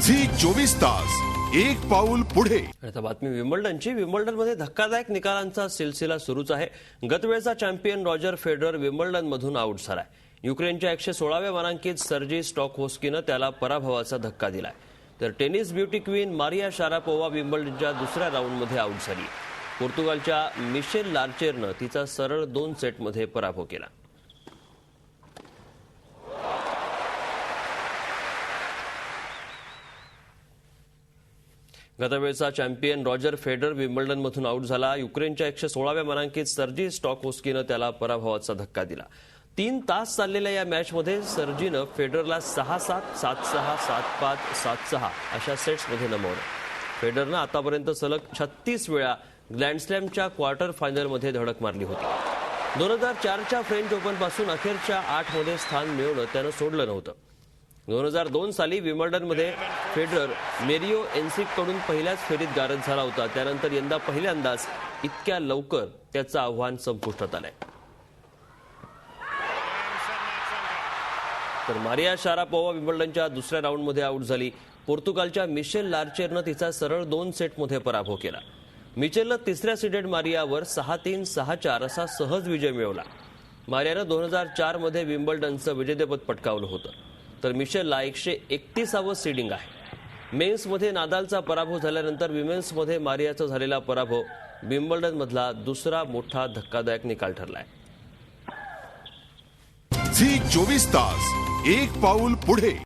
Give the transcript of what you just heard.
Zee 24 तास एक पाऊल पुढे। आता बातमी विम्बल्डनची। विम्बल्डनमध्ये धक्कादायक निकालांचा सिलसिला सुरूच आहे। गतवेळचा चॅम्पियन रॉजर फेडरर विम्बल्डनमधून आउट झालाय। युक्रेनच्या 116व्या मानांकित सर्जी स्टॉकहोस्कीनं त्याला पराभवाचा धक्का दिलाय। तर tennis beauty queen Maria Sharapova विम्बल्डनच्या दुसऱ्या राऊंडमध्ये आउट झाली। पोर्तुगालच्या मिशेल लार्चेरनं तिचा सरळ 2 सेटमध्ये पराभव केला। गतवेळचा चॅम्पियन रॉजर फेडरर विम्बल्डनमधून आउट झाला। युक्रेनच्या 116व्या मानांकित सर्जी स्टॉकहोस्कीनं त्याला पराभवाचा धक्का दिला। 3 तास चाललेल्या या मॅचमध्ये सर्जीनं फेडररला 6-7, 7-6, 7-5, 7-6 अशा सेट्समध्ये नमवलं। फेडररनं आतापर्यंत सलग 36 वेळा ग्रँडस्लॅमच्या क्वार्टर फायनलमध्ये धडक मारली होती। 2004च्या फ्रेंच ओपनपासून अखेरच्या 8 मध्ये स्थान मिळवणं त्यानं सोडलं नव्हतं। 2002 साली विम्बल्डनमध्ये फेडरर मेरिओ एन्सिककडून पहिल्याच फेरीत गारद झाला होता। त्यानंतर यंदा पहिल्यांदाच इतक्या लवकर त्याचं आव्हान संपुष्टात आलंय। तर मारिया शारापोवा विम्बल्डनच्या दुसऱ्या राऊंडमध्ये आउट झाली। पोर्तुगालच्या मिशेल लार्चेरनं तिचा सरळ 2 सेटमध्ये पराभव केला। मिचेलनं तिसऱ्या सीडेड मारियावर 6-3, 6-4 असा सहज विजय मिळवला। मारियानं 2004 मध्ये विम्बल्डनचं विजेतेपद पटकावलं होतं। तर मिशेलला 131वं सीडिंग आहे। मेन्समध्ये नादालचा पराभव झाल्यानंतर विमेन्समध्ये मारियाचा झालेला पराभव विम्बल्डनमधला दुसरा मोठा धक्कादायक निकाल ठरलाय। झी 24 तास एक पाऊल पुढे।